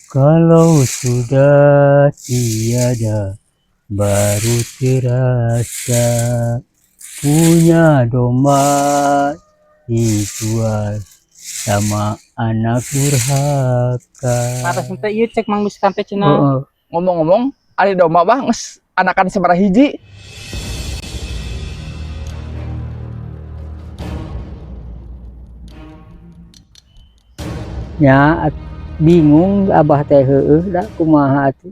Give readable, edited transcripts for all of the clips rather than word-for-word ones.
Kalau sudah tiada baru terasa punya domba dijual sama anak durhaka. Atas teh ieu cek Mang Biskan teh cenah. Heeh. Ngomong-ngomong, ada domba bang, nges anakan sabaraha hiji. Nya bingung abah teh heueuh da kumaha atuh.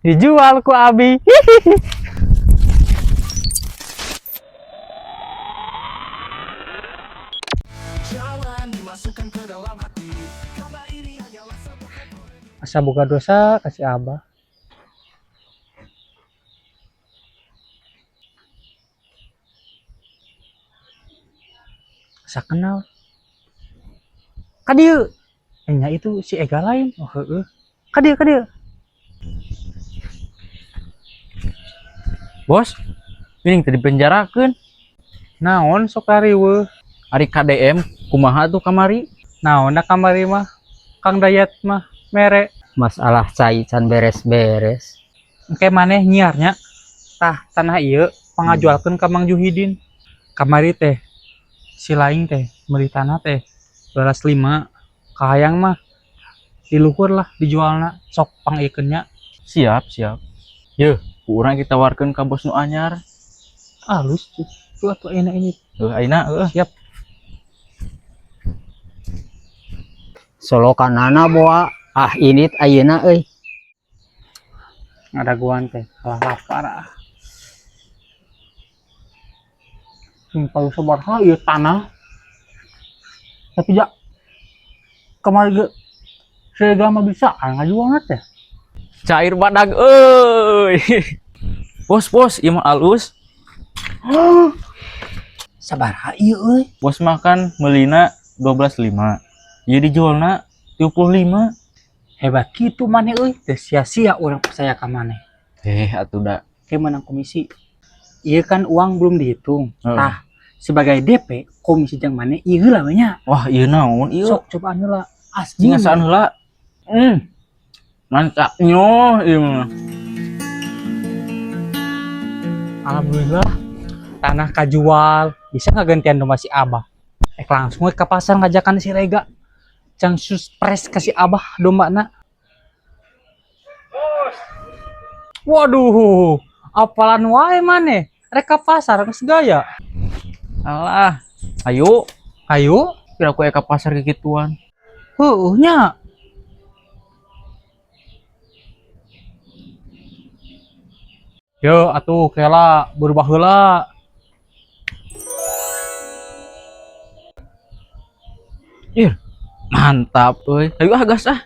Dijual ku Abi. Asa boga dosa kasih Abah. Asa kenal. Kadieu. Nya itu si Ega lain. Oh heueuh. Kadieu. Bos, ini tadi penjarakeun. Naon sok kariweuh? Ari KDM, kumaha tuh kamari? Naon da kamari mah? Kang Dayat mah mere. Masalah cai can beres-beres. Engke maneh nyiarnya. Tah, tanah ieu pangajualkeun ka Mang Juhidin. Kamari teh si laing teh meuli tanah teh 12.5. Kahayang mah di luhur lah dijualna sok pangikeunnya. Siap. Yeuh, urang kita tawarkeun ka bos nu anyar. Alus tuh atuh ayeuna ini. Ayeuna Siap. Solokanana boa init ayeuna euy. Ngadaguan teh kalah lapar ah. Simpel sabaraha ieu tanah. Tapi ja kamari ge Sega mah bisa ngajualna teh. cair badag euy. Bos, ieu mah alus. Sabaraha ieu euy? Bos makan meulina 12.5. Ieu dijualna 75. Hebat kitu maneh euy, teu sia-sia urang percaya ka maneh. Atuh da. Kayak menang komisi. Ieu kan uang belum dihitung. Heeh. Tah, sebagai DP komisi jeung maneh ieu heula we nya. Wah, ieu naon ieu? Sok cobaan heula. Asli ngasaan heula. Mantap nyoh ieu mah. Alhamdulillah tanah kajual, bisa ngagantian domba si Abah. Langsung we ka pasar ngajakan si Rega. Cang suspres kasih Abah dombana. Waduh, apalan wae maneh. Rek ka pasar geus gaya. Alah, ayo kira aku ka pasar kegituan. Heueuh nya. Yo atuh kela berubah heula. Mantap euy. Ayo gas ah.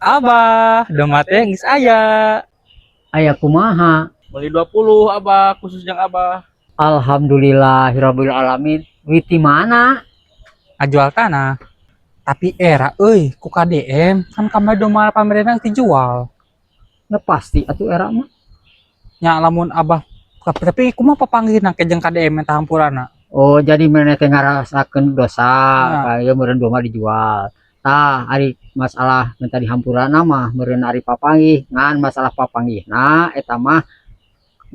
Abah, domba teh geus aya. Aya kumaha? Beli 20 Abah, khusus yang Abah. Alhamdulillahirabbil alamin. Witi mana? Ngajual tanah. Tapi era euy ku KDM kan kamari domba pamerintah dijual. Ya pasti atuh era mah. Nya lamun Abah tapi kumaha papanggihna ke jeung KDM eta hampurana. Oh, jadi mana teh ngarasakeun dosa Nah. kaya meureun domba dijual. Tah, ari masalah minta dihampurana mah meureun ari papanggih, ngan masalah papanggihna eta mah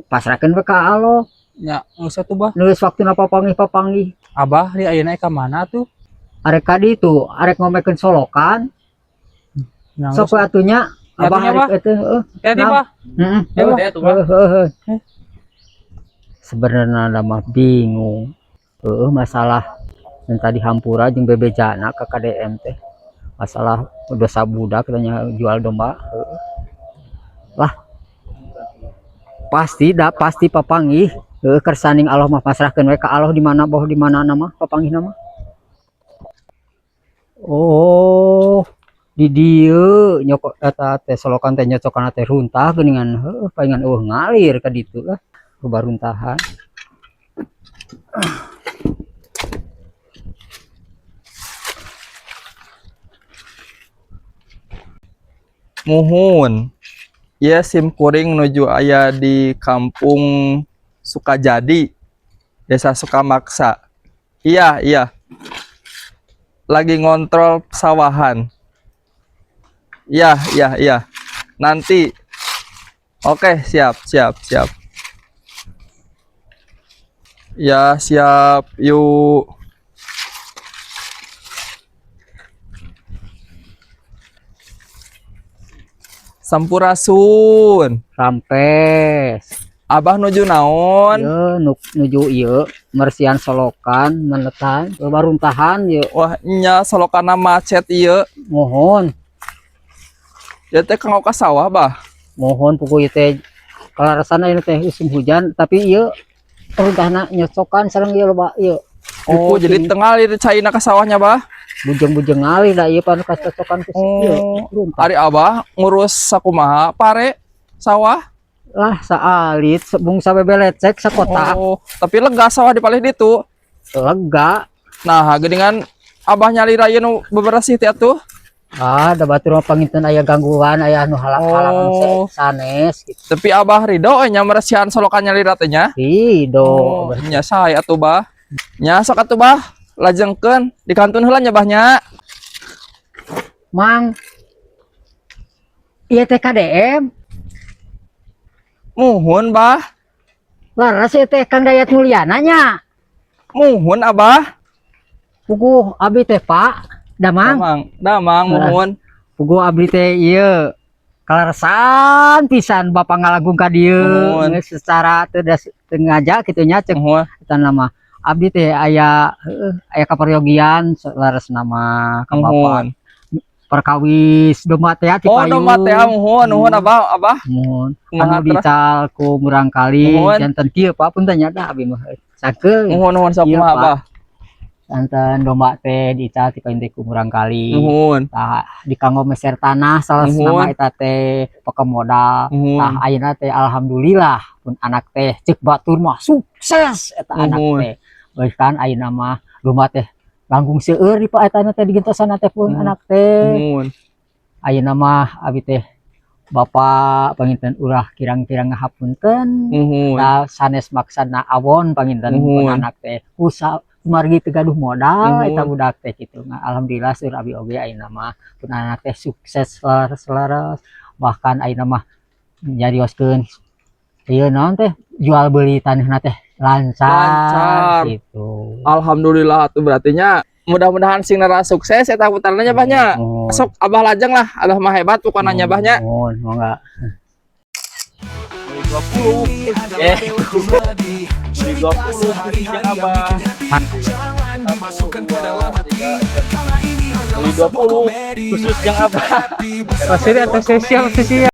pasrahkeun we ka Allah. Nya geus atuh Bah. Nulis waktuna papanggih. Abah di ayeuna ka mana tuh? Arek kadi itu, arek ngomekeun solokan. Nya Sok we atunya abah Atunya, Bah. arek eta Hati Nah. Bah. heeh. Ya, Bah. Atuh Bah. Sebenarnya ada mah bingung. Masalah minta dihampura jeung bebejana ke KDM teh. Masalah dosa budak katanya jual domba. Lah. Pasti papanggih. Kersaning Allah mah pasrahkeun we ka Allah di mana boh di mana nama papanggih nama. Oh, di dieu nyokot eta teh solokan teh nyocokan teh runtah geuningan palingan ngalir ka ditu lah. Kebaruntahan. Muhun. Iya, SIM kuring menuju aya di Kampung Sukajadi, Desa Sukamaksa. Iya, iya. Lagi ngontrol pesawahan. Iya, iya, iya. Nanti. Oke, siap, siap, siap. Ya, siap. Yuk. Sampurasun. Rampes. Abah nuju naon? Ieu nuju ieu mersian solokan menetan baruntahan ieu. Wah, nya solokana macet ieu. Mohon, Ya teh kanggo ka sawah, Bah. mohon puguh ieu teh kalarasan aya teh musim hujan tapi ieu peruntahna nyocokan sareng ieu loba ieu. Oh, jadi tengah itu caina ka sawahnya, Bah. bujeng-bujeng ngalih da ieu panu kacocokan ku ieu. Runtah. Ari Abah ngurus sakumaha pare sawah. Lah saalit sebung sabebe lecek sakota Oh, tapi lega sawah dipalih ditu. lega. Nah, geuningan Abah nyali raya nu bebersih teh atuh. Ah, da batur mah panginten aya gangguan aya anu halak-halakan Oh. sanes gitu. Tapi Abah ridho nya meresihan solokan nyali ratenya. Ridho. Nya sae atuh, Bah. Nya sok atuh, Bah. Lajengkeun di kantun heula nya, Bah nya. Mang. Ieu teh KDM. Muhun, Bah. Laras ieu teh Kang Dayat Mulyana nya. Muhun, Abah. Puguh abdi teh Pak. Damang. Damang, muhun. Puguh abdi teh ieu kalarasan pisan Bapak ngalagung ka dieu Nuhun. geus secara teu ngajak kitu nya cek Muhun. eta nama. Abdi teh aya aya kaperyogian laras nama ka Bapak. Muhun. Perkawis domba teh ti Oh, payu. domba teh muhun, nuhun Abah, Abah. Mohon Kumaha anu dical ku murang kali Mohon. janten kieu Pak punten nya da abi mah sakeung. Muhun, nuhun sok Iya, kumaha, Pak. Abah. Janten domba teh dical ti painte ku murang kali. Nuhun. Tah di kanggo meser tanah salah Nuhun. nama eta teh pake modal. Nuhun. Tah ayeuna teh alhamdulillah pun anak teh cek batur mah sukses eta anak Nuhun. teh. Bahkan ayeuna mah domba teh langkung seueur di Pak eta teh digentosana teh pun anak teh. Nuhun. Ayeuna mah abi teh Bapak panginten ulah kirang-kirang ngahapunten. Nuhun. Da sanes maksana awon panginten pun Nuhun. anak teh usaha margi teu gaduh modal Nuhun. eta budak teh kitu. Alhamdulillah seueur abi oge ayeuna mah pun anak teh sukses laras bahkan ayeuna mah nyarioskeun ieu naon teh jual beli tanahna teh lancar Lancar. gitu. Alhamdulillah tuh berarti nya mudah-mudahan sing nara sukses eta putarnya Bahnya. Mohon. Sok Abah lajeng lah, Abah mah hebat pokona nya Bahnya. Mohon, mangga. 20. Beli 20 yang Abah. Beli 20 khusus yang Abah. Pasir atau sesial